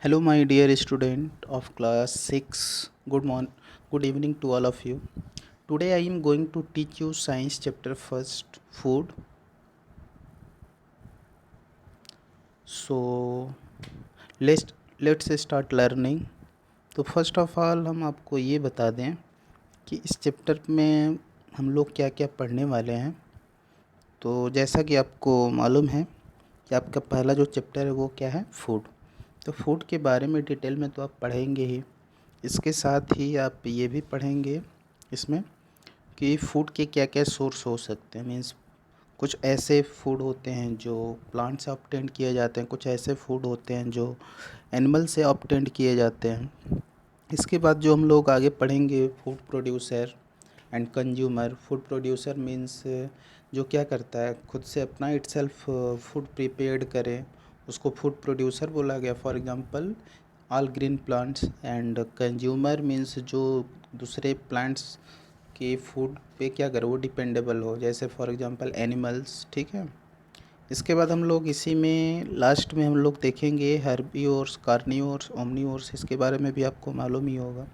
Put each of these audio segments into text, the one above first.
Hello, my dear student of class 6. Good evening to all of you. Today, I am going to teach you science chapter first, food. So, let's let's start learning. तो first of all हम आपको ये बता दें कि इस chapter में हम लोग क्या क्या पढ़ने वाले हैं। तो जैसा कि आपको मालूम है कि आपका पहला जो चैप्टर है वो क्या है, फूड। तो फूड के बारे में डिटेल में तो आप पढ़ेंगे ही, इसके साथ ही आप ये भी पढ़ेंगे इसमें कि फ़ूड के क्या क्या सोर्स हो सकते हैं। मीन्स कुछ ऐसे फूड होते हैं जो प्लांट से ऑब्टेन किए जाते हैं, कुछ ऐसे फूड होते हैं जो एनिमल से ऑब्टेन किए जाते हैं। इसके बाद जो हम लोग आगे पढ़ेंगे, food producer and consumer. Food producer means जो क्या करता है, खुद से अपना इटसेल्फ फूड प्रिपेयर्ड करे, उसको फूड प्रोड्यूसर बोला गया। For example all green plants. And consumer means जो दूसरे प्लांट्स के फूड पे क्या करे, वो डिपेंडेबल हो, जैसे फॉर एग्जांपल एनिमल्स। ठीक है। इसके बाद हम लोग इसी में लास्ट में हम लोग देखेंगे हर्बीवोर्स, कार्निवोर्स, ओमनीवोर्स। इसके बारे में भी आपको मालूम ही होगा।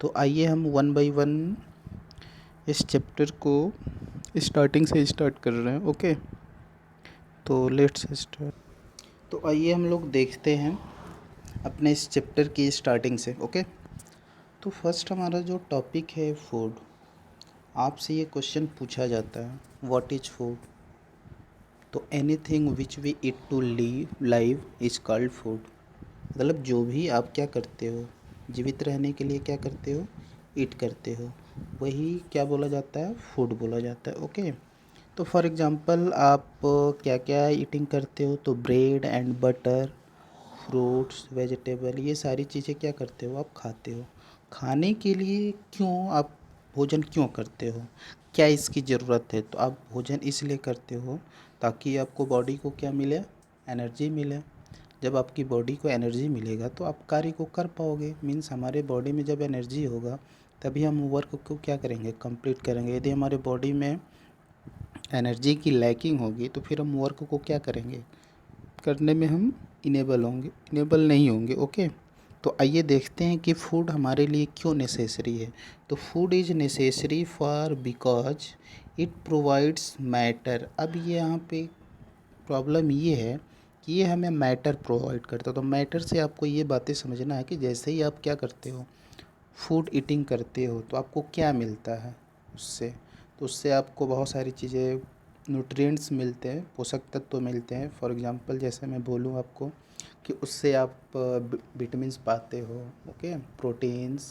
तो आइए हम वन बाय वन इस चैप्टर को स्टार्टिंग से स्टार्ट कर रहे हैं। ओके, तो लेट्स स्टार्ट। तो आइए हम लोग देखते हैं अपने इस चैप्टर की स्टार्टिंग से। ओके, तो फर्स्ट हमारा जो टॉपिक है फूड। आपसे ये क्वेश्चन पूछा जाता है, व्हाट इज फूड। तो anything which we eat to leave live is called food. मतलब जो भी आप क्या करते हो, जीवित रहने के लिए क्या करते हो, ईट करते हो, वही क्या बोला जाता है, फूड बोला जाता है। ओके, तो फॉर एग्जांपल आप क्या क्या ईटिंग करते हो, तो bread and butter, fruits, vegetable, ये सारी चीज़ें क्या करते हो, आप खाते हो। खाने के लिए क्यों आप भोजन क्यों करते हो, क्या इसकी ज़रूरत है। तो आप भोजन इसलिए करते हो ताकि आपको बॉडी को क्या मिले, एनर्जी मिले। जब आपकी बॉडी को एनर्जी मिलेगा तो आप कार्य को कर पाओगे। मीन्स हमारे बॉडी में जब एनर्जी होगा तभी हम वर्क को क्या करेंगे, कंप्लीट करेंगे। यदि हमारे बॉडी में एनर्जी की लैकिंग होगी तो फिर हम वर्क को क्या करेंगे, करने में हम इनेबल नहीं होंगे। ओके, तो आइए देखते हैं कि फूड हमारे लिए क्यों नेसेसरी है। तो food is necessary for because it provides matter. अब ये यहाँ पे प्रॉब्लम ये है कि ये हमें मैटर प्रोवाइड करता है। तो मैटर से आपको ये बातें समझना है कि जैसे ही आप क्या करते हो, फूड ईटिंग करते हो, तो आपको क्या मिलता है उससे। तो उससे आपको बहुत सारी चीज़ें, न्यूट्रिएंट्स मिलते हैं, पोषक तत्व मिलते हैं। फॉर एग्जांपल जैसे मैं बोलूँ आपको कि उससे आप विटामिन्स पाते हो। ओके, प्रोटीन्स,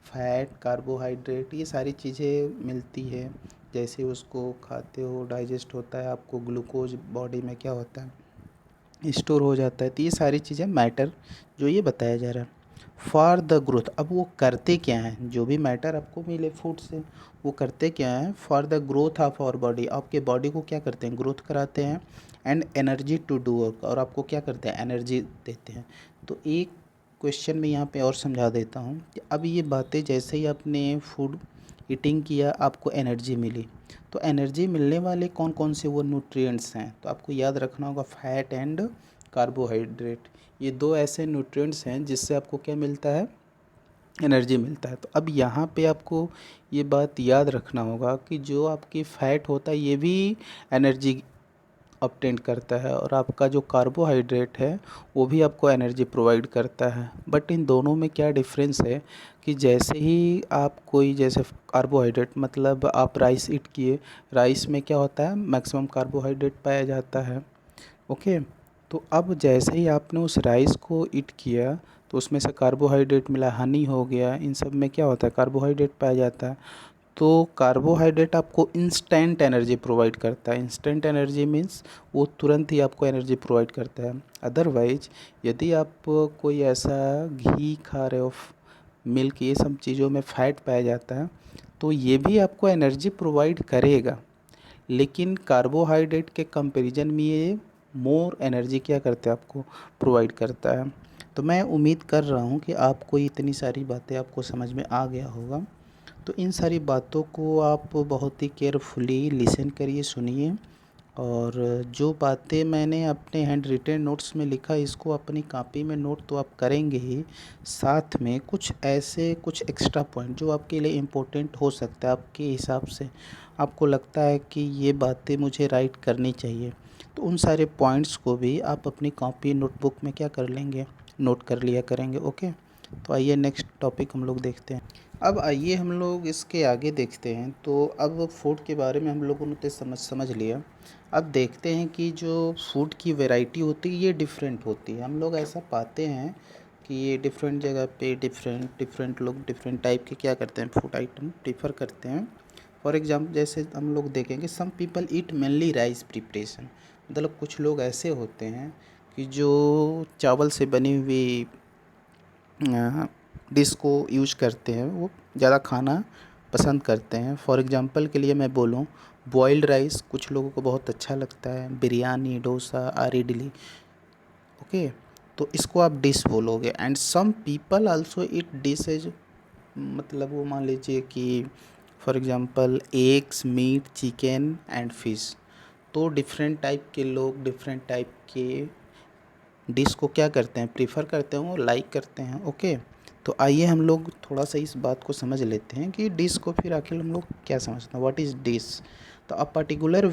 फैट, कार्बोहाइड्रेट, ये सारी चीज़ें मिलती है। जैसे उसको खाते हो डाइजेस्ट होता है, आपको ग्लूकोज बॉडी में क्या होता है, स्टोर हो जाता है। तो ये सारी चीज़ें मैटर जो ये बताया जा रहा है फॉर द ग्रोथ। अब वो करते क्या हैं, जो भी मैटर आपको मिले फूड से, वो करते क्या हैं, for the growth of our body. आपके बॉडी को क्या करते हैं, ग्रोथ कराते हैं। And energy to do work, और आपको क्या करते हैं, एनर्जी देते हैं। तो एक क्वेश्चन में यहाँ पे और समझा देता हूँ कि अब ये बातें, जैसे ही आपने फूड ईटिंग किया आपको एनर्जी मिली, तो एनर्जी मिलने वाले कौन कौन से वो न्यूट्रिएंट्स हैं, तो आपको याद रखना होगा, फैट एंड कार्बोहाइड्रेट। ये दो ऐसे न्यूट्रिएंट्स हैं जिससे आपको क्या मिलता है, एनर्जी मिलता है। तो अब यहाँ पे आपको ये बात याद रखना होगा कि जो आपकी फ़ैट होता है ये भी एनर्जी ऑब्टेन करता है, और आपका जो कार्बोहाइड्रेट है वो भी आपको एनर्जी प्रोवाइड करता है। बट इन दोनों में क्या डिफरेंस है कि जैसे ही आप कोई, जैसे कार्बोहाइड्रेट मतलब आप राइस ईट किए, राइस में क्या होता है, मैक्सिमम कार्बोहाइड्रेट पाया जाता है। ओके, तो अब जैसे ही आपने उस राइस को ईट किया तो उसमें से कार्बोहाइड्रेट मिला, हनी हो गया, इन सब में क्या होता है, कार्बोहाइड्रेट पाया जाता है। तो कार्बोहाइड्रेट आपको इंस्टेंट एनर्जी प्रोवाइड करता है। इंस्टेंट एनर्जी मीन्स वो तुरंत ही आपको एनर्जी प्रोवाइड करता है। अदरवाइज यदि आप कोई ऐसा घी खा रहे हो, मिल्क, ये सब चीज़ों में फ़ैट पाया जाता है, तो ये भी आपको एनर्जी प्रोवाइड करेगा, लेकिन कार्बोहाइड्रेट के कंपैरिजन में ये मोर एनर्जी क्या करता है, आपको प्रोवाइड करता है। तो मैं उम्मीद कर रहा हूँ कि आपको इतनी सारी बातें आपको समझ में आ गया होगा। तो इन सारी बातों को आप बहुत ही केयरफुली लिसन करिए, सुनिए, और जो बातें मैंने अपने हैंड रिटेन नोट्स में लिखा इसको अपनी कॉपी में नोट तो आप करेंगे ही, साथ में कुछ ऐसे कुछ एक्स्ट्रा पॉइंट जो आपके लिए इम्पोर्टेंट हो सकता है, आपके हिसाब से आपको लगता है कि ये बातें मुझे राइट करनी चाहिए, तो उन सारे पॉइंट्स को भी आप अपनी कॉपी नोटबुक में क्या कर लेंगे, नोट कर लिया करेंगे। ओके, तो आइए नेक्स्ट टॉपिक हम लोग देखते हैं। अब आइए हम लोग इसके आगे देखते हैं। तो अब फूड के बारे में हम लोगों ने तो समझ लिया। अब देखते हैं कि जो फूड की वैरायटी होती है ये डिफरेंट होती है। हम लोग ऐसा पाते हैं कि ये डिफरेंट जगह पे डिफरेंट लोग डिफरेंट टाइप के क्या करते हैं, फूड आइटम प्रीफर करते हैं। फॉर एग्जाम्पल जैसे हम लोग देखेंगे some people eat mainly rice preparation, मतलब कुछ लोग ऐसे होते हैं कि जो चावल से बनी हुई डिश को यूज करते हैं, वो ज़्यादा खाना पसंद करते हैं। फॉर एग्जांपल के लिए मैं बोलूँ, बॉइल्ड राइस कुछ लोगों को बहुत अच्छा लगता है, बिरयानी, डोसा और इडली। ओके, तो इसको आप डिश बोलोगे। And some people also eat dishes, मतलब वो मान लीजिए कि for example eggs, meat, chicken and fish. तो डिफरेंट टाइप के लोग डिफरेंट टाइप के डिश को क्या करते हैं, प्रीफर करते हैं, वो लाइक करते हैं। ओके, तो आइए हम लोग थोड़ा सा इस बात को समझ लेते हैं कि डिश को फिर आखिर हम लोग क्या समझते हैं, व्हाट इज़ डिश। तो a particular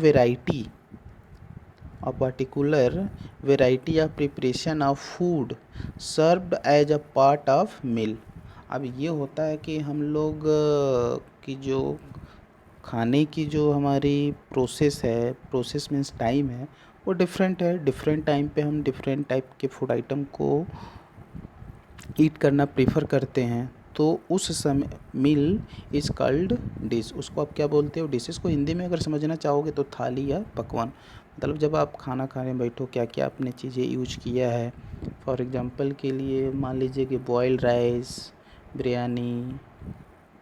variety of preparation of food served as a part of meal. अब ये होता है कि हम लोग की जो खाने की जो हमारी प्रोसेस है, प्रोसेस मीन्स टाइम है, वो डिफरेंट है। डिफरेंट टाइम पे हम डिफरेंट टाइप के फूड आइटम को ईट करना प्रेफर करते हैं। तो उस समय मील इज़ कॉल्ड डिश। उसको आप क्या बोलते हो, डिशेस को हिंदी में अगर समझना चाहोगे तो थाली या पकवान। मतलब जब आप खाना खाने बैठो क्या क्या आपने चीज़ें यूज किया है। फॉर एग्जांपल के लिए मान लीजिए कि boiled rice, biryani,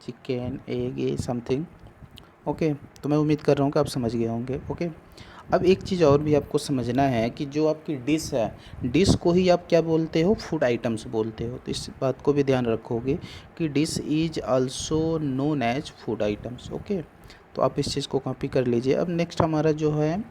chicken, egg, ये समथिंग। ओके, तो मैं उम्मीद कर रहा हूँ कि आप समझ गए होंगे। ओके, अब एक चीज़ और भी आपको समझना है कि जो आपकी डिश है, डिश को ही आप क्या बोलते हो, फूड आइटम्स बोलते हो। तो इस बात को भी ध्यान रखोगे कि dish is also known as food items. Okay, तो आप इस चीज़ को कॉपी कर लीजिए। अब नेक्स्ट हमारा जो है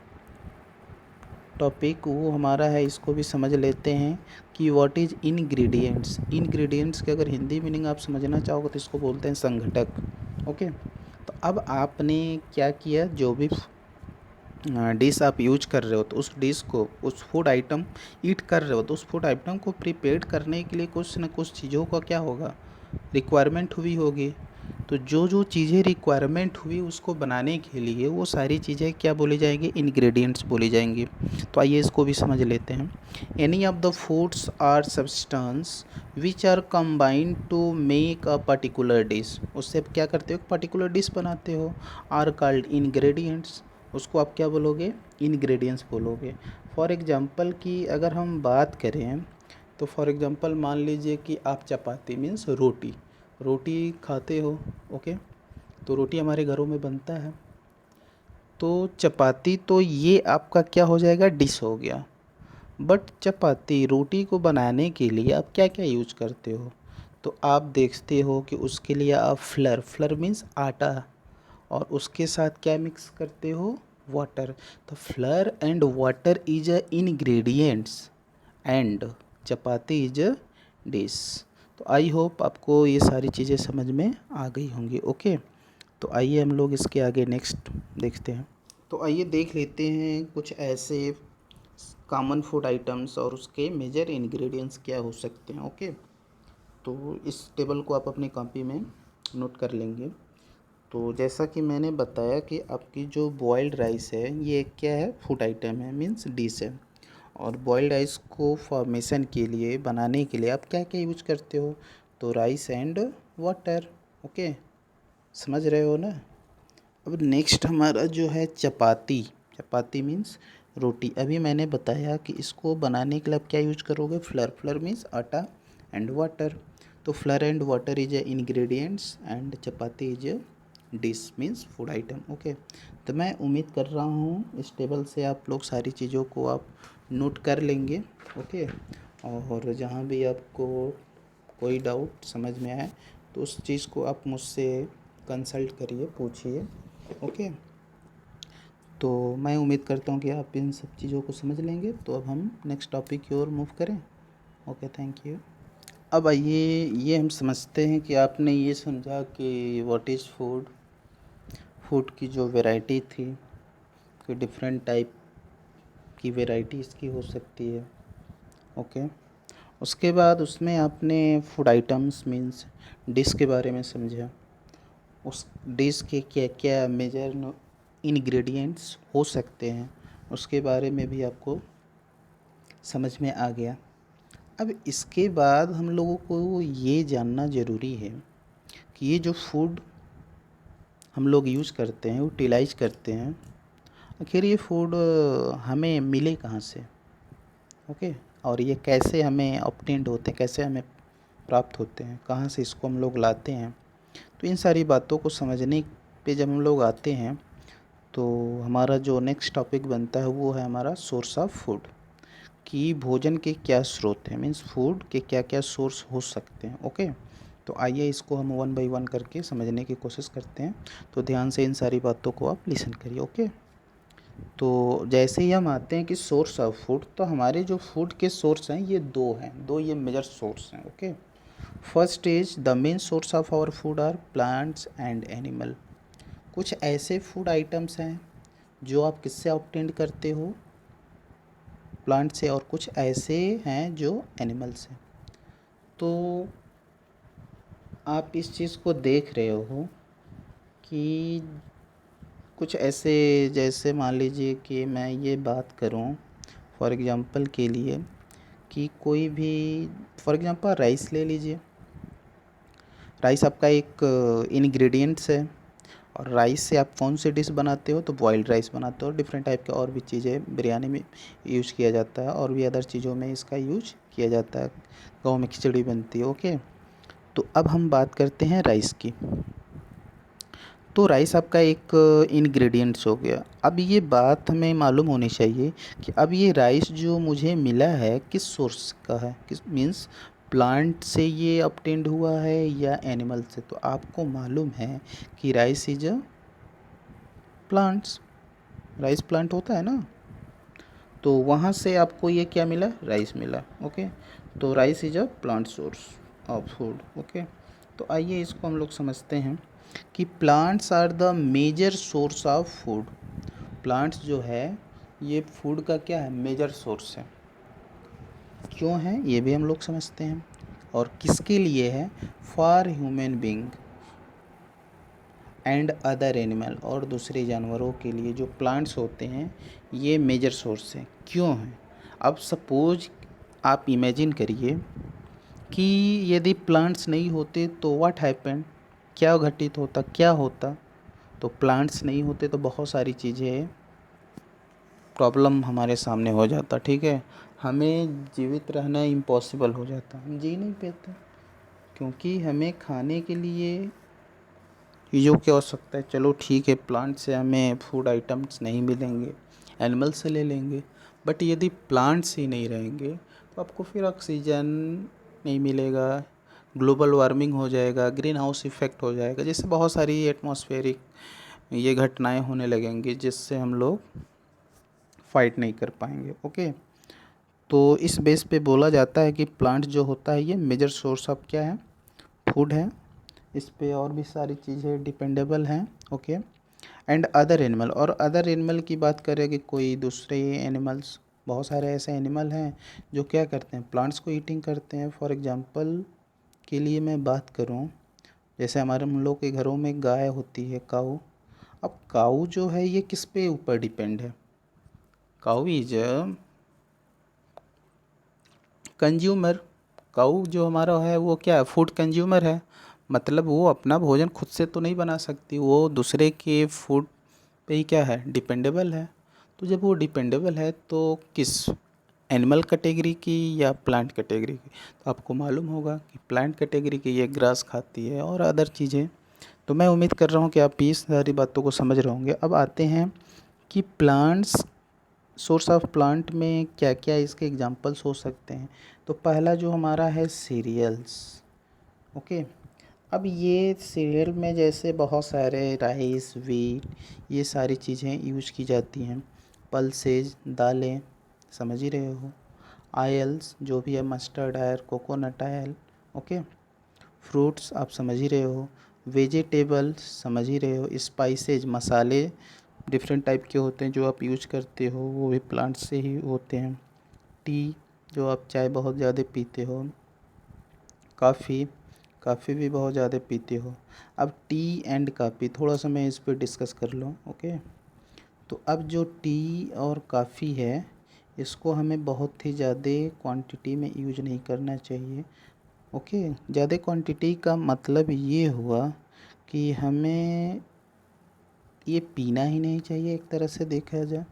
टॉपिक वो हमारा है, इसको भी समझ लेते हैं कि व्हाट इज़ इंग्रेडिएंट्स। इंग्रेडिएंट्स के अगर हिंदी मीनिंग आप समझना चाहोगे तो इसको बोलते हैं संघटक। ओके, तो अब आपने क्या किया, जो भी डिश आप यूज कर रहे हो तो उस डिश को, उस फूड आइटम ईट कर रहे हो तो उस फूड आइटम को प्रिपेयर करने के लिए कुछ न कुछ चीज़ों का क्या होगा, रिक्वायरमेंट हुई होगी। तो जो जो चीज़ें रिक्वायरमेंट हुई उसको बनाने के लिए वो सारी चीज़ें क्या बोली जाएंगी, इंग्रेडिएंट्स बोली जाएंगी। तो आइए इसको भी समझ लेते हैं। Any of the foods or substance which are combined to make a particular dish. उससे आप क्या करते हो, एक पर्टिकुलर डिश बनाते हो, आर कॉल्ड इंग्रेडिएंट्स। उसको आप क्या बोलोगे, इंग्रेडिएंट्स बोलोगे। फॉर एग्जांपल की अगर हम बात करें तो फॉर एग्जांपल मान लीजिए कि आप चपाती मीन्स रोटी, रोटी खाते हो। ओके, तो रोटी हमारे घरों में बनता है। तो चपाती तो ये आपका क्या हो जाएगा, डिश हो गया। बट चपाती रोटी को बनाने के लिए आप क्या क्या यूज करते हो, तो आप देखते हो कि उसके लिए आप फ्लर मीन्स आटा, और उसके साथ क्या मिक्स करते हो, वाटर। तो flower and water is a ingredients and chapati is a dish. तो आई होप आपको ये सारी चीज़ें समझ में आ गई होंगी। ओके, तो आइए हम लोग इसके आगे नेक्स्ट देखते हैं। तो आइए देख लेते हैं कुछ ऐसे कॉमन फूड आइटम्स और उसके मेजर इंग्रेडिएंट्स क्या हो सकते हैं। ओके, तो इस टेबल को आप अपनी कॉपी में नोट कर लेंगे। तो जैसा कि मैंने बताया कि आपकी जो बॉइल्ड राइस है ये क्या है, फूड आइटम है, मीन्स डिश है। और बॉइल्ड राइस को फॉर्मेशन के लिए, बनाने के लिए आप क्या क्या यूज करते हो, तो राइस एंड वाटर। ओके, समझ रहे हो ना। अब नेक्स्ट हमारा जो है चपाती। चपाती मीन्स रोटी। अभी मैंने बताया कि इसको बनाने के लिए आप क्या यूज करोगे, फ्लर मीन्स आटा एंड वाटर। तो flower and water is a ingredients and chapati is a dish means food item. Okay, तो मैं उम्मीद कर रहा हूँ इस टेबल से आप लोग सारी चीज़ों को आप नोट कर लेंगे। ओके, और जहाँ भी आपको कोई डाउट समझ में आए तो उस चीज़ को आप मुझसे कंसल्ट करिए, पूछिए। ओके, तो मैं उम्मीद करता हूँ कि आप इन सब चीज़ों को समझ लेंगे। तो अब हम नेक्स्ट टॉपिक की ओर मूव करें। Okay, thank you. अब आइए ये हम समझते हैं कि आपने ये समझा कि व्हाट इज़ फूड, फूड की जो वैरायटी थी कि डिफरेंट टाइप की वैरायटी इसकी हो सकती है। ओके, उसके बाद उसमें आपने फूड आइटम्स मीन्स डिश के बारे में समझा, उस डिश के क्या क्या मेजर इंग्रेडिएंट्स हो सकते हैं उसके बारे में भी आपको समझ में आ गया। अब इसके बाद हम लोगों को ये जानना ज़रूरी है कि ये जो फूड हम लोग यूज़ करते हैं, यूटिलाइज करते हैं, आखिर ये फूड हमें मिले कहाँ से। ओके, और ये कैसे हमें ऑब्टेन्ड होते हैं, कैसे हमें प्राप्त होते हैं, कहाँ से इसको हम लोग लाते हैं। तो इन सारी बातों को समझने पे जब हम लोग आते हैं तो हमारा जो नेक्स्ट टॉपिक बनता है वो है हमारा सोर्स ऑफ फूड, कि भोजन के क्या स्रोत हैं, मीन्स फूड के क्या क्या सोर्स हो सकते हैं। ओके, तो आइए इसको हम वन बाय वन करके समझने की कोशिश करते हैं। तो ध्यान से इन सारी बातों को आप लिसन करिए। ओके, तो जैसे ही हम आते हैं कि सोर्स ऑफ फूड, तो हमारे जो फूड के सोर्स हैं ये दो हैं, दो ये मेजर सोर्स हैं। Okay, first is the main source of our food are plants and animal. कुछ ऐसे फूड आइटम्स हैं जो आप किससे ऑब्टेंड करते हो, प्लांट से, और कुछ ऐसे हैं जो एनिमल से। तो आप इस चीज़ को देख रहे हो कि कुछ ऐसे, जैसे मान लीजिए कि मैं ये बात करूं फॉर एग्जांपल के लिए, कि कोई भी फॉर एग्जांपल राइस ले लीजिए। राइस आपका एक इंग्रेडिएंट्स है, और राइस से आप कौन सी डिश बनाते हो, तो बॉइल्ड राइस बनाते हो। डिफरेंट टाइप के और भी चीज़ें बिरयानी में यूज़ किया जाता है, और भी अदर चीज़ों में इसका यूज किया जाता है। गाँव में खिचड़ी बनती है। ओके, तो अब हम बात करते हैं राइस की। तो राइस आपका एक इंग्रेडिएंट्स हो गया। अब ये बात हमें मालूम होनी चाहिए कि अब ये राइस जो मुझे मिला है किस सोर्स का है, किस मीन्स प्लांट से ये ऑब्टेन्ड हुआ है या एनिमल से। तो आपको मालूम है कि rice is a plants, rice plant होता है ना, तो वहाँ से आपको ये क्या मिला, राइस मिला। ओके, तो rice is a plant source of food. Okay, तो आइए इसको हम लोग समझते हैं कि plants are the major source of food. Plants जो है ये फूड का क्या है, मेजर सोर्स है। क्यों है ये भी हम लोग समझते हैं, और किसके लिए है, for human being and other animal, और दूसरे जानवरों के लिए जो प्लांट्स होते हैं ये मेजर सोर्स है। क्यों है, अब सपोज आप इमेजिन करिए कि यदि प्लांट्स नहीं होते तो व्हाट हैपन, क्या घटित होता, क्या होता। तो प्लांट्स नहीं होते तो बहुत सारी चीज़ें प्रॉब्लम हमारे सामने हो जाता। ठीक है, हमें जीवित रहना इम्पॉसिबल हो जाता, हम जी नहीं पाते, क्योंकि हमें खाने के लिए चीज़ों की आवश्यकता है। चलो ठीक है, प्लांट से हमें फूड आइटम्स नहीं मिलेंगे, एनिमल से ले लेंगे, बट यदि प्लांट्स ही नहीं रहेंगे तो आपको फिर ऑक्सीजन नहीं मिलेगा, ग्लोबल वार्मिंग हो जाएगा, ग्रीन हाउस इफ़ेक्ट हो जाएगा, जैसे बहुत सारी एटमॉस्फेरिक ये घटनाएं होने लगेंगी जिससे हम लोग फाइट नहीं कर पाएंगे। ओके, तो इस बेस पे बोला जाता है कि प्लांट जो होता है ये मेजर सोर्स ऑफ क्या है, फूड है। इस पे और भी सारी चीज़ें डिपेंडेबल हैं। ओके, एंड अदर एनिमल, और अदर एनिमल की बात करें कि कोई दूसरे एनिमल्स, बहुत सारे ऐसे एनिमल हैं जो क्या करते हैं, प्लांट्स को ईटिंग करते हैं। फॉर एग्जांपल के लिए मैं बात करूं, जैसे हमारे हम लोग के घरों में गाय होती है, काऊ। अब काऊ जो है ये किस पे ऊपर डिपेंड है, काऊ इज कंज्यूमर। काऊ जो हमारा है वो क्या है, फूड कंज्यूमर है। मतलब वो अपना भोजन खुद से तो नहीं बना सकती, वो दूसरे के फूड पे ही क्या है, डिपेंडेबल है। तो जब वो डिपेंडेबल है तो किस, एनिमल कैटेगरी की या प्लांट कैटेगरी की। तो आपको मालूम होगा कि प्लांट कैटेगरी की ये ग्रास खाती है और अदर चीज़ें। तो मैं उम्मीद कर रहा हूँ कि आप इस सारी बातों को समझ रहे होंगे। अब आते हैं कि प्लांट्स, सोर्स ऑफ प्लांट में क्या क्या इसके एग्जांपल्स हो सकते हैं। तो पहला जो हमारा है सीरियल्स। ओके, अब ये सीरियल में जैसे बहुत सारे राइस, व्हीट, ये सारी चीज़ें यूज़ की जाती हैं। पल्सेज, दालें, समझ ही रहे हो। आयल्स जो भी है, mustard oil, coconut oil, okay. Fruits आप समझ ही रहे हो। वेजिटेबल्स समझ ही रहे हो। स्पाइसेज, मसाले डिफरेंट टाइप के होते हैं जो आप यूज करते हो, वो भी प्लांट से ही होते हैं। टी, जो आप चाय बहुत ज़्यादा पीते हो। कॉफ़ी, कॉफ़ी भी बहुत ज़्यादा पीते हो। अब टी एंड कॉफ़ी थोड़ा सा मैं इस पर डिस्कस कर लूँ, ओके। तो अब जो टी और कॉफ़ी है, इसको हमें बहुत ही ज़्यादा क्वांटिटी में यूज नहीं करना चाहिए, ओके। ज़्यादा क्वांटिटी का मतलब ये हुआ कि हमें ये पीना ही नहीं चाहिए एक तरह से देखा जाए,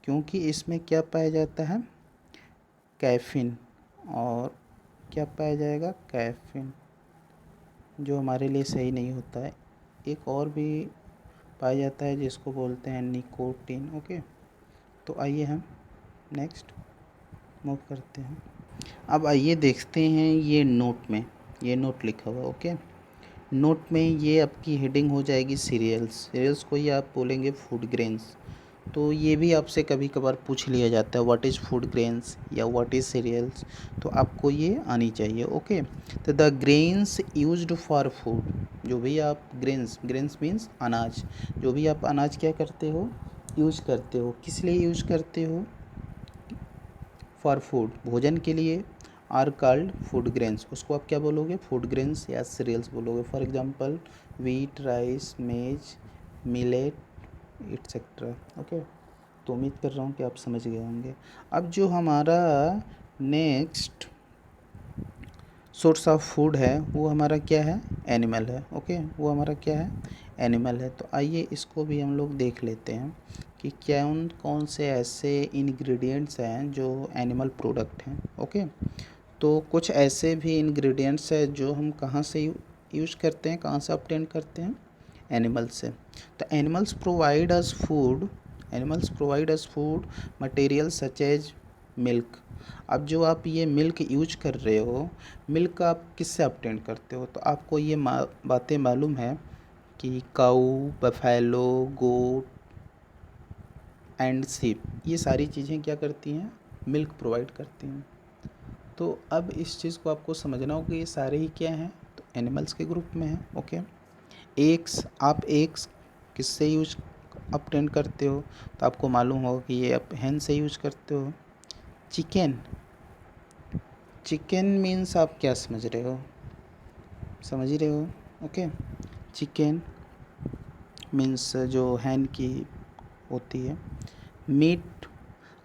क्योंकि इसमें क्या पाया जाता है, कैफ़ीन। और क्या पाया जाएगा, कैफ़ीन, जो हमारे लिए सही नहीं होता है। एक और भी पाया जाता है जिसको बोलते हैं निकोटीन, ओके। तो आइए हम नेक्स्ट मूव करते हैं। अब आइए देखते हैं ये नोट में, ये नोट लिखा हुआ, ओके। नोट में ये आपकी हेडिंग हो जाएगी सीरियल्स। सीरियल्स को ही आप बोलेंगे फूड ग्रेन्स। तो ये भी आपसे कभी कभार पूछ लिया जाता है व्हाट इज़ फूड ग्रेन्स या व्हाट इज़ सीरियल्स, तो आपको ये आनी चाहिए, ओके। तो the grains used for food, जो भी आप ग्रेन्स, ग्रेन्स मीन्स अनाज, जो भी आप अनाज क्या करते हो, यूज करते हो, किस लिए यूज करते हो, फॉर फूड, भोजन के लिए, आर कॉल्ड फूड ग्रेन्स। उसको आप क्या बोलोगे, फूड ग्रेन्स या सीरियल्स बोलोगे। फॉर एग्जांपल वीट, राइस, मेज, मिलेट, एटसेट्रा, ओके। तो उम्मीद कर रहा हूँ कि आप समझ गए होंगे। अब जो हमारा नेक्स्ट सोर्स ऑफ फूड है वो हमारा क्या है, एनिमल है, ओके। वो हमारा क्या है, एनिमल है। तो आइए इसको भी हम लोग देख लेते हैं कि कौन कौन से ऐसे इंग्रेडिएंट्स हैं जो एनिमल प्रोडक्ट हैं, ओके। तो कुछ ऐसे भी इंग्रेडिएंट्स हैं जो हम कहाँ से यूज करते हैं, कहाँ से ऑब्टेन करते हैं, एनिमल से। तो animals provide us food material such as milk. अब जो आप ये मिल्क यूज कर रहे हो, मिल्क आप किससे ऑब्टेन करते हो, तो आपको ये बातें मालूम है कि काऊ, बफेलो, गोट एंड शीप, ये सारी चीज़ें क्या करती हैं, मिल्क प्रोवाइड करती हैं। तो अब इस चीज़ को आपको समझना होगा कि ये सारे ही क्या हैं, तो एनिमल्स के ग्रुप में हैं, ओके। एग्स, आप एग्स किससे यूज ऑब्टेन करते हो, तो आपको मालूम होगा कि ये आप हैन से यूज करते हो। चिकन, चिकन मीन्स आप क्या समझ रहे हो, समझ ही रहे हो, ओके। चिकन मीन्स जो हैन की होती है। मीट,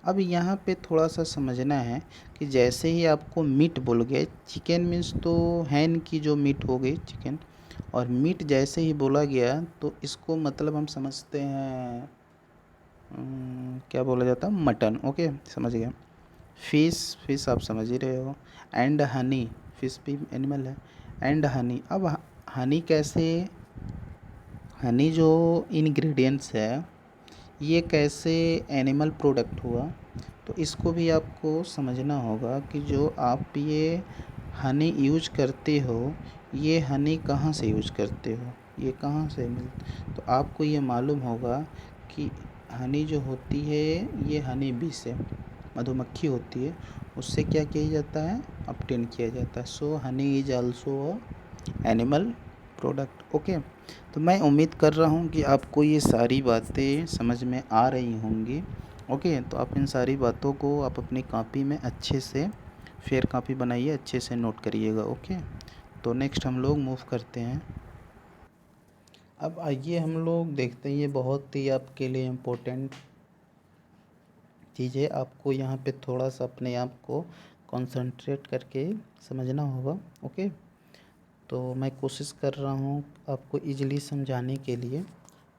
अब यहाँ पे थोड़ा सा समझना है कि जैसे ही आपको मीट बोल गए, चिकन मीन्स तो हैन की जो मीट हो गई चिकन, और मीट जैसे ही बोला गया तो इसको मतलब हम समझते हैं क्या बोला जाता है, मटन, ओके, समझ गया। फिश, फिश आप समझ ही रहे हो। एंड हनी, फिश भी एनिमल है। एंड हनी, अब हनी कैसे, हनी जो इंग्रेडिएंट्स है ये कैसे एनिमल प्रोडक्ट हुआ, तो इसको भी आपको समझना होगा कि जो आप ये हनी यूज करते हो, ये हनी कहाँ से यूज करते हो, ये कहाँ से तो आपको ये मालूम होगा कि हनी जो होती है ये हनी बी से, मधुमक्खी होती है, उससे क्या किया जाता है, ऑब्टेन किया जाता है। So honey is also animal product, okay. तो मैं उम्मीद कर रहा हूँ कि आपको ये सारी बातें समझ में आ रही होंगी, ओके। तो आप इन सारी बातों को आप अपनी कॉपी में अच्छे से फेयर कॉपी बनाइए, अच्छे से नोट करिएगा, ओके। तो नेक्स्ट हम लोग मूव करते हैं। अब आइए हम लोग देखते हैं, ये बहुत ही आपके लिए इम्पोर्टेंट चीज़ है, आपको यहाँ पे थोड़ा सा अपने आप को कंसंट्रेट करके समझना होगा, ओके। तो मैं कोशिश कर रहा हूँ आपको इजीली समझाने के लिए,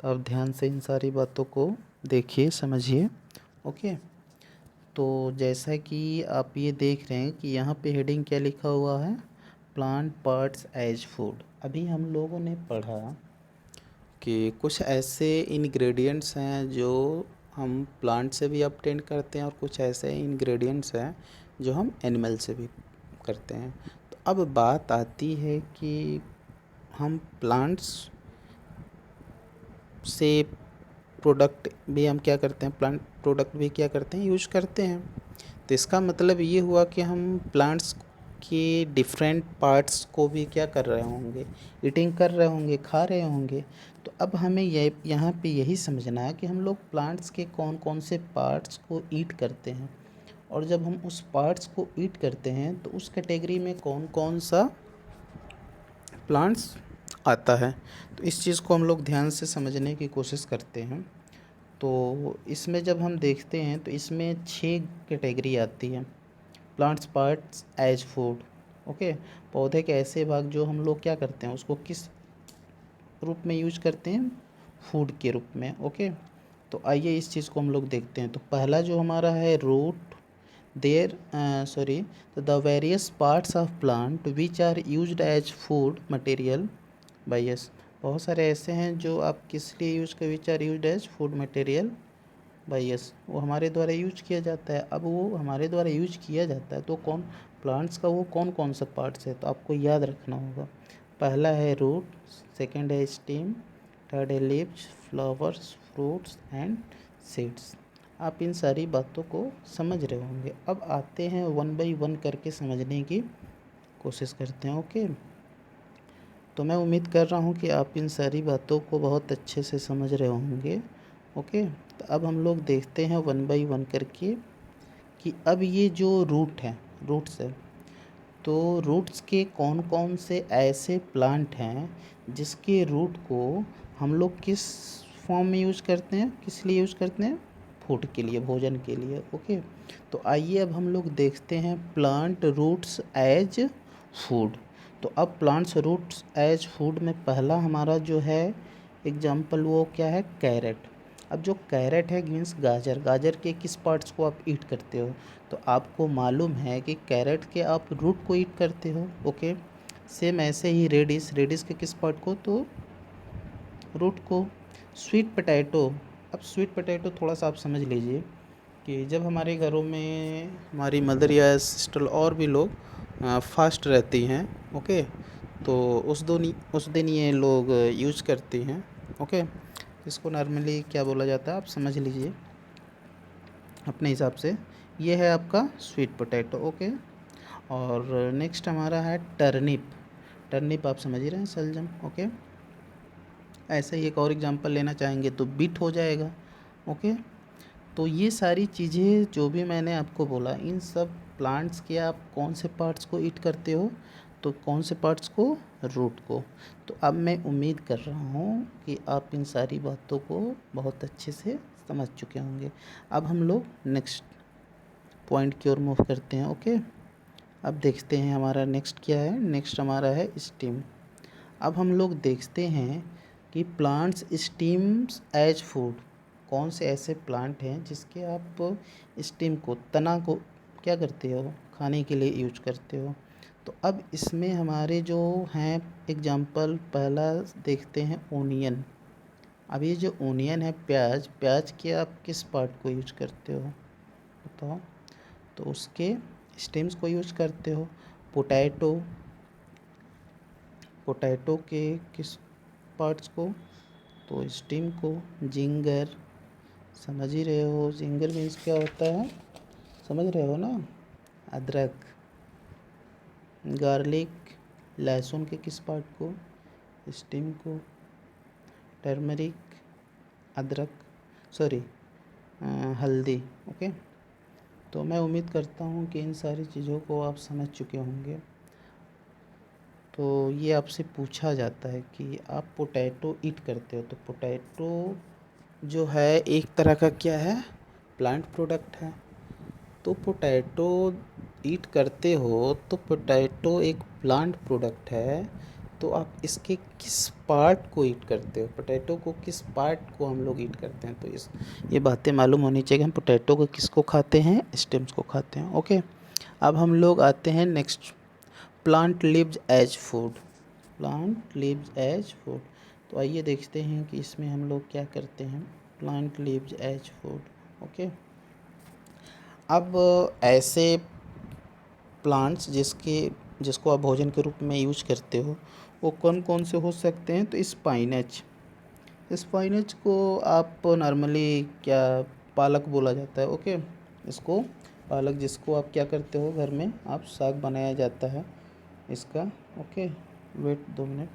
तो आप ध्यान से इन सारी बातों को देखिए, समझिए, ओके। तो जैसा कि आप ये देख रहे हैं कि यहाँ पे हेडिंग क्या लिखा हुआ है, प्लांट पार्ट्स एज फूड। अभी हम लोगों ने पढ़ा कि कुछ ऐसे इंग्रेडिएंट्स हैं जो हम प्लांट से भी ऑब्टेन करते हैं और कुछ ऐसे इंग्रेडिएंट्स हैं जो हम एनिमल से भी करते हैं। तो अब बात आती है कि हम प्लांट्स से प्रोडक्ट भी हम क्या करते हैं, प्लांट प्रोडक्ट भी क्या करते हैं, यूज करते हैं। तो इसका मतलब ये हुआ कि हम प्लांट्स के डिफरेंट पार्ट्स को भी क्या कर रहे होंगे, ईटिंग कर रहे होंगे, खा रहे होंगे। तो अब हमें ये यहाँ पे यही समझना है कि हम लोग प्लांट्स के कौन कौन से पार्ट्स को ईट करते हैं, और जब हम उस पार्ट्स को ईट करते हैं तो उस कैटेगरी में कौन कौन सा प्लांट्स आता है। तो इस चीज़ को हम लोग ध्यान से समझने की कोशिश करते हैं। तो इसमें जब हम देखते हैं तो इसमें 6 कैटेगरी आती है। Plants parts as food. Okay, पौधे के ऐसे भाग जो हम लोग क्या करते हैं, उसको किस रूप में यूज करते हैं, फूड के रूप में। ओके, तो आइए इस चीज़ को हम लोग देखते हैं। तो पहला जो हमारा है root, there sorry the various parts of plant which are used as food material by us. बहुत सारे ऐसे हैं जो आप किस लिए यूज कर, which are used as food material by us, वो हमारे द्वारा यूज किया जाता है। अब वो हमारे द्वारा यूज किया जाता है तो कौन, प्लांट्स का वो कौन कौन सा पार्ट्स है, तो आपको याद रखना होगा। पहला है रूट, सेकंड है स्टेम, थर्ड है leaves, flowers, fruits and seeds. आप इन सारी बातों को समझ रहे होंगे। अब आते हैं वन बाय वन करके समझने की कोशिश करते हैं। ओके, तो मैं उम्मीद कर रहा हूँ कि आप इन सारी बातों को बहुत अच्छे से समझ रहे होंगे। ओके, तो अब हम लोग देखते हैं वन बाय वन करके कि अब ये जो रूट है, रूट्स है, तो रूट्स के कौन कौन से ऐसे प्लांट हैं जिसके रूट को हम लोग किस फॉर्म में यूज करते हैं, किस लिए यूज करते हैं, फूड के लिए, भोजन के लिए। ओके, तो आइए अब हम लोग देखते हैं प्लांट रूट्स एज फूड। तो अब प्लांट्स रूट्स एज फूड में पहला हमारा जो है एग्जाम्पल वो क्या है, कैरेट। अब जो कैरेट है मीन्स गाजर, गाजर के किस पार्ट्स को आप ईट करते हो, तो आपको मालूम है कि कैरेट के आप रूट को ईट करते हो। ओके, सेम ऐसे ही रेडिस, रेडिस के किस पार्ट को, तो रूट को। स्वीट पोटैटो, अब स्वीट पोटैटो थोड़ा सा आप समझ लीजिए कि जब हमारे घरों में हमारी मदर या सिस्टर और भी लोग फास्ट रहती हैं, ओके, तो उस दिन ये लोग यूज करती हैं। ओके, इसको नॉर्मली क्या बोला जाता है आप समझ लीजिए अपने हिसाब से। ये है आपका स्वीट पोटैटो। ओके, और नेक्स्ट हमारा है टर्निप। टर्निप आप समझ ही रहे हैं, सलजम। ओके, ऐसे ही एक और एग्जांपल लेना चाहेंगे तो बीट हो जाएगा। ओके, तो ये सारी चीज़ें जो भी मैंने आपको बोला, इन सब प्लांट्स के आप कौन से पार्ट्स को ईट करते हो, तो कौन से पार्ट्स को, रूट को। तो अब मैं उम्मीद कर रहा हूँ कि आप इन सारी बातों को बहुत अच्छे से समझ चुके होंगे। अब हम लोग नेक्स्ट पॉइंट की ओर मूव करते हैं। ओके, अब देखते हैं हमारा नेक्स्ट क्या है। नेक्स्ट हमारा है स्टीम। अब हम लोग देखते हैं कि प्लांट्स स्टीम्स एज फूड, कौन से ऐसे प्लांट हैं जिसके आप स्टीम को, तना को क्या करते हो, खाने के लिए यूज करते हो। तो अब इसमें हमारे जो हैं एग्जाम्पल, पहला देखते हैं ओनियन। अब ये जो ओनियन है, प्याज, प्याज के आप किस पार्ट को यूज करते हो बताओ, तो उसके स्टेम्स को यूज करते हो। पोटैटो, पोटैटो के किस पार्ट्स को, तो स्टीम को। जिंगर, समझ ही रहे हो, जिंगर मीन्स क्या होता है, समझ रहे हो ना, अदरक। गार्लिक, लहसुन के किस पार्ट को, स्टीम को। टर्मरिक, अदरक, सॉरी हल्दी। ओके, तो मैं उम्मीद करता हूँ कि इन सारी चीज़ों को आप समझ चुके होंगे। तो ये आपसे पूछा जाता है कि आप पोटैटो ईट करते हो, तो पोटैटो जो है एक तरह का क्या है, प्लांट प्रोडक्ट है। तो पोटैटो ईट करते हो तो पोटैटो एक प्लांट प्रोडक्ट है, तो आप इसके किस पार्ट को ईट करते हो, पोटैटो को किस पार्ट को हम लोग ईट करते हैं। तो ये बातें मालूम होनी चाहिए कि हम पोटैटो को किसको खाते हैं, स्टेम्स को खाते हैं। ओके, अब हम लोग आते हैं next, plant leaves as food. Plant leaves as food, तो आइए देखते हैं कि इसमें हम लोग क्या करते हैं। Plant leaves as food. Okay, अब ऐसे प्लांट्स जिसके जिसको आप भोजन के रूप में यूज करते हो, वो कौन कौन से हो सकते हैं? तो स्पाइनच, स्पाइनच को आप नॉर्मली क्या पालक बोला जाता है, ओके। इसको पालक, जिसको आप क्या करते हो घर में, आप साग बनाया जाता है इसका, ओके। Wait 2 minute.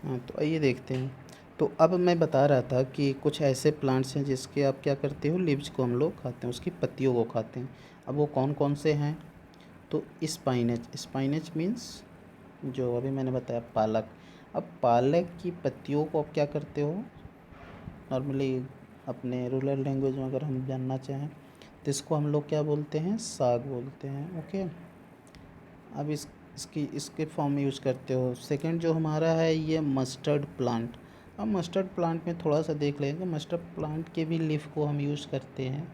हाँ, तो आइए देखते हैं। तो अब मैं बता रहा था कि कुछ ऐसे प्लांट्स हैं जिसके आप क्या करते हो, लीव्स को हम लोग खाते हैं, उसकी पत्तियों को खाते हैं। अब वो कौन कौन से हैं? तो स्पाइनच, स्पाइनच मीन्स जो अभी मैंने बताया पालक। अब पालक की पत्तियों को आप क्या करते हो, नॉर्मली अपने रूरल लैंग्वेज में अगर हम जानना चाहें तो इसको हम लोग क्या बोलते हैं, साग बोलते हैं, ओके। अब इसके फॉर्म में यूज़ करते हो। सेकंड जो हमारा है ये मस्टर्ड प्लांट। अब मस्टर्ड प्लांट में थोड़ा सा देख लेंगे। मस्टर्ड प्लांट के भी लीफ को हम यूज़ करते हैं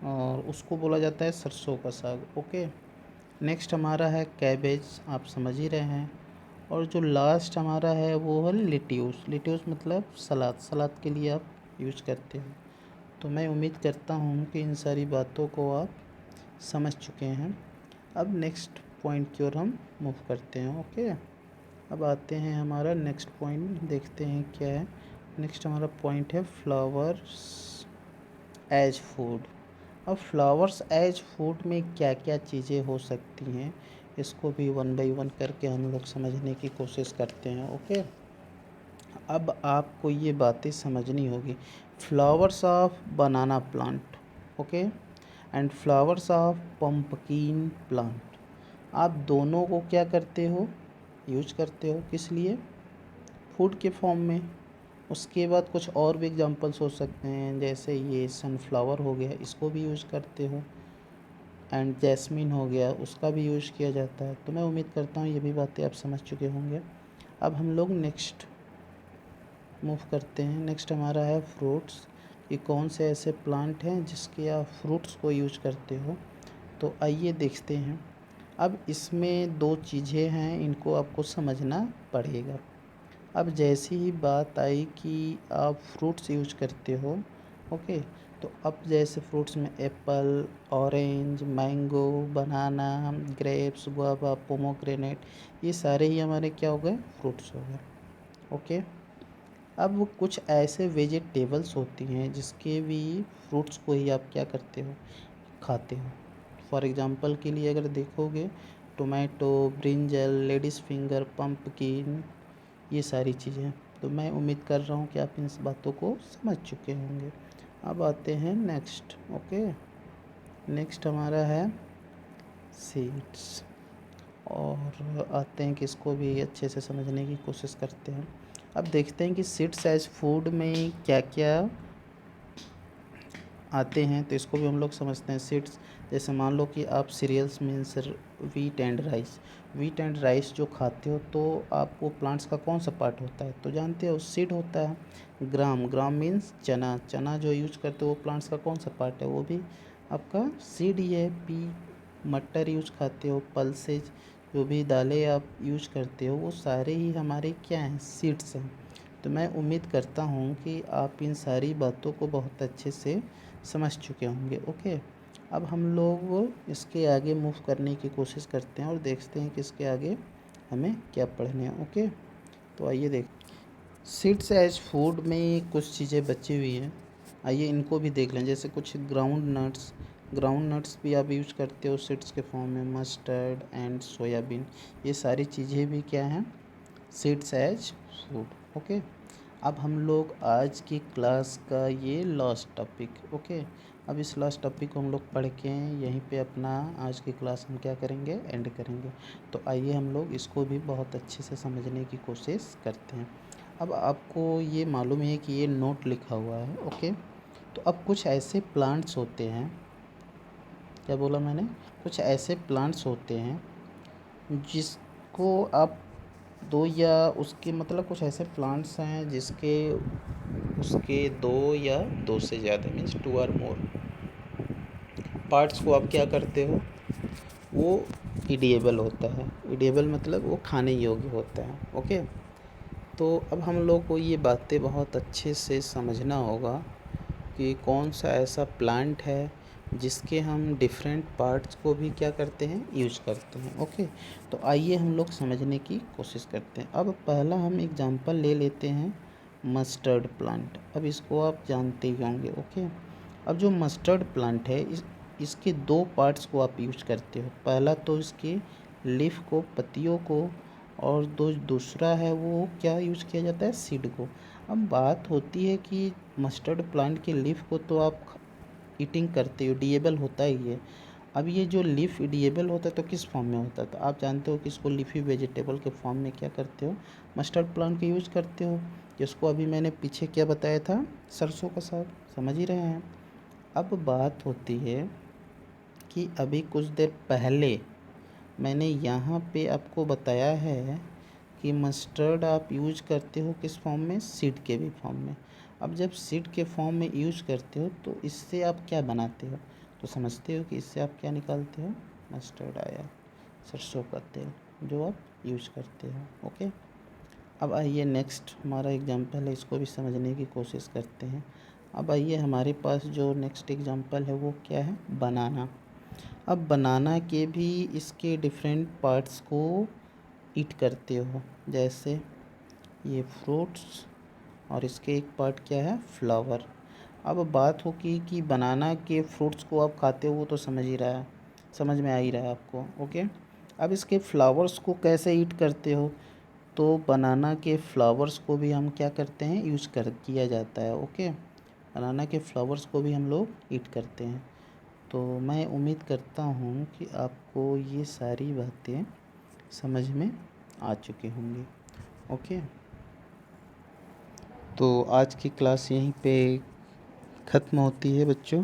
और उसको बोला जाता है सरसों का साग, ओके। नेक्स्ट हमारा है कैबेज, आप समझ ही रहे हैं। और जो लास्ट हमारा है वो है लेट्यूस। लेट्यूस मतलब सलाद, सलाद के लिए आप यूज करते हैं। तो मैं उम्मीद करता हूँ कि इन सारी बातों को आप समझ चुके हैं। अब नेक्स्ट पॉइंट की ओर हम मूव करते हैं, ओके। अब आते हैं हमारा नेक्स्ट पॉइंट, देखते हैं क्या है। नेक्स्ट हमारा पॉइंट है फ्लावर्स एज फूड। अब फ्लावर्स एज फूड में क्या क्या चीज़ें हो सकती हैं, इसको भी 1 बाय 1 करके हम लोग समझने की कोशिश करते हैं, ओके। अब आपको ये बातें समझनी होगी। Flowers of banana plant, okay, and flowers of pumpkin plant, आप दोनों को क्या करते हो, यूज करते हो, किस लिए? फूड के फॉर्म में। उसके बाद कुछ और भी एग्जांपल्स हो सकते हैं, जैसे ये सनफ्लावर हो गया, इसको भी यूज़ करते हो। एंड जैस्मिन हो गया, उसका भी यूज़ किया जाता है। तो मैं उम्मीद करता हूँ ये भी बातें आप समझ चुके होंगे। अब हम लोग नेक्स्ट मूव करते हैं। नेक्स्ट हमारा है फ्रूट्स, कि कौन से ऐसे प्लांट हैं जिसके आप फ्रूट्स को यूज करते हो। तो आइए देखते हैं। अब इसमें 2 चीज़ें हैं, इनको आपको समझना पड़ेगा। अब जैसी ही बात आई कि आप फ्रूट्स यूज करते हो, ओके, तो अब जैसे फ्रूट्स में एप्पल, ऑरेंज, मैंगो, बनाना, ग्रेप्स, गुआवा, पोमोग्रेनेट, ये सारे ही हमारे क्या हो गए, फ्रूट्स हो गए, ओके। अब कुछ ऐसे वेजिटेबल्स होती हैं जिसके भी फ्रूट्स को ही आप क्या करते हो, खाते हो। फॉर एग्ज़ाम्पल के लिए अगर देखोगे, tomato, brinjal, ladies finger, pumpkin, ये सारी चीज़ें। तो मैं उम्मीद कर रहा हूँ कि आप इन बातों को समझ चुके होंगे। अब आते हैं नेक्स्ट, ओके। नेक्स्ट हमारा है सीड्स, और आते हैं कि इसको भी अच्छे से समझने की कोशिश करते हैं। अब देखते हैं कि सीड्स एज फूड में क्या क्या आते हैं, तो इसको भी हम लोग समझते हैं। सीड्स, जैसे मान लो कि आप cereals means wheat and rice, wheat and rice जो खाते हो, तो आप वो प्लांट्स का कौन सा पार्ट होता है, तो जानते हो सीड होता है। ग्राम, ग्राम मीन्स चना, चना जो यूज करते हो वो प्लांट्स का कौन सा पार्ट है, वो भी आपका सीड ही है। पी, मटर यूज खाते हो, पल्सेज, जो भी दालें आप यूज करते हो, वो सारे ही हमारे क्या हैं, सीड्स हैं। तो मैं उम्मीद करता हूँ कि आप इन सारी बातों को बहुत अच्छे से समझ चुके होंगे, ओके। अब हम लोग इसके आगे मूव करने की कोशिश करते हैं और देखते हैं कि इसके आगे हमें क्या पढ़ने हैं, ओके। तो आइए देख, सीड्स एज फूड में कुछ चीज़ें बची हुई हैं, आइए इनको भी देख लें। जैसे कुछ ग्राउंड नट्स, ग्राउंड नट्स भी आप यूज करते हो सीड्स के फॉर्म में, मस्टर्ड एंड सोयाबीन, ये सारी चीज़ें भी क्या हैं, सीड्स एज फूड, ओके। अब हम लोग आज की क्लास का ये लास्ट टॉपिक, ओके, अब इस लास्ट टॉपिक को हम लोग पढ़ के यहीं पे अपना आज की क्लास हम क्या करेंगे, एंड करेंगे। तो आइए हम लोग इसको भी बहुत अच्छे से समझने की कोशिश करते हैं। अब आपको ये मालूम है कि ये नोट लिखा हुआ है, ओके। तो अब कुछ ऐसे प्लांट्स होते हैं, क्या बोला मैंने, कुछ ऐसे प्लांट्स होते हैं जिसको आप दो या उसके मतलब कुछ ऐसे प्लांट्स हैं जिसके उसके 2 या 2 से ज़्यादा मीन्स 2 और मोर पार्ट्स को आप क्या करते हो, वो ईडिएबल होता है। ईडिएबल मतलब वो खाने योग्य होता है, ओके। तो अब हम लोग को ये बातें बहुत अच्छे से समझना होगा कि कौन सा ऐसा प्लांट है जिसके हम डिफरेंट पार्ट्स को भी क्या करते हैं, यूज करते हैं। ओके, तो आइए हम लोग समझने की कोशिश करते हैं। अब पहला हम एग्जांपल ले लेते हैं मस्टर्ड प्लांट। अब इसको आप जानते ही होंगे। ओके, अब जो मस्टर्ड प्लांट है इसके दो पार्ट्स को आप यूज करते हो। पहला तो इसके लीफ को, पत्तियों को, और दूसरा है वो क्या यूज किया जाता है, सीड को। अब बात होती है कि मस्टर्ड प्लांट के लीफ को तो आप ईटिंग करते हो, इडिएबल होता ही है। अब ये जो लीफ इडिएबल होता है तो किस फॉर्म में होता है, तो आप जानते हो कि इसको लीफी वेजिटेबल के फॉर्म में क्या करते हो, मस्टर्ड प्लांट का यूज करते हो, जिसको अभी मैंने पीछे क्या बताया था, सरसों का साग। समझ ही रहे हैं। अब बात होती है कि अभी कुछ देर पहले मैंने यहाँ पे आपको बताया है कि मस्टर्ड आप यूज करते हो किस फॉर्म में, सीड के भी फॉर्म में। अब जब सीड के फॉर्म में यूज करते हो तो इससे आप क्या बनाते हो, तो समझते हो कि इससे आप क्या निकालते हो, मस्टर्ड आया, सरसों का तेल, जो आप यूज करते हो। ओके, अब आइए नेक्स्ट हमारा एग्जांपल है, इसको भी समझने की कोशिश करते हैं। अब आइए हमारे पास जो नेक्स्ट एग्जांपल है वो क्या है, बनाना। अब बनाना के भी इसके डिफरेंट पार्ट्स को ईट करते हो, जैसे ये फ्रूट्स, और इसके एक पार्ट क्या है, फ्लावर। अब बात हो कि बनाना के फ्रूट्स को आप खाते हो, वो तो समझ ही रहा है, समझ में आ ही रहा है आपको। ओके, अब इसके फ्लावर्स को कैसे ईट करते हो, तो बनाना के फ्लावर्स को भी हम क्या करते हैं, यूज़ कर किया जाता है। ओके, बनाना के फ्लावर्स को भी हम लोग ईट करते हैं। तो मैं उम्मीद करता हूँ कि आपको ये सारी बातें समझ में आ चुकी होंगी। ओके, तो आज की क्लास यहीं पे ख़त्म होती है बच्चों।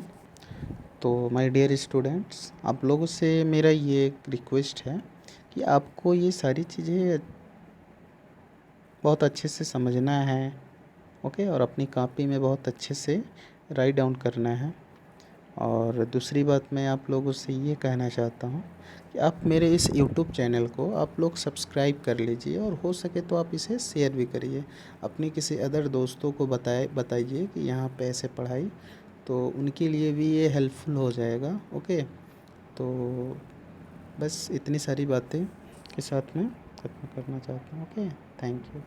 तो माय डियर स्टूडेंट्स, आप लोगों से मेरा ये रिक्वेस्ट है कि आपको ये सारी चीज़ें बहुत अच्छे से समझना है। ओके, और अपनी कॉपी में बहुत अच्छे से राइट डाउन करना है। और दूसरी बात मैं आप लोगों से ये कहना चाहता हूँ कि आप मेरे इस यूट्यूब चैनल को आप लोग सब्सक्राइब कर लीजिए, और हो सके तो आप इसे शेयर भी करिए। अपने किसी अदर दोस्तों को बताइए कि यहाँ पे ऐसे पढ़ाई, तो उनके लिए भी ये हेल्पफुल हो जाएगा। ओके, तो बस इतनी सारी बातें के साथ मैं ख़त्म करना चाहता हूँ। Okay, thank you.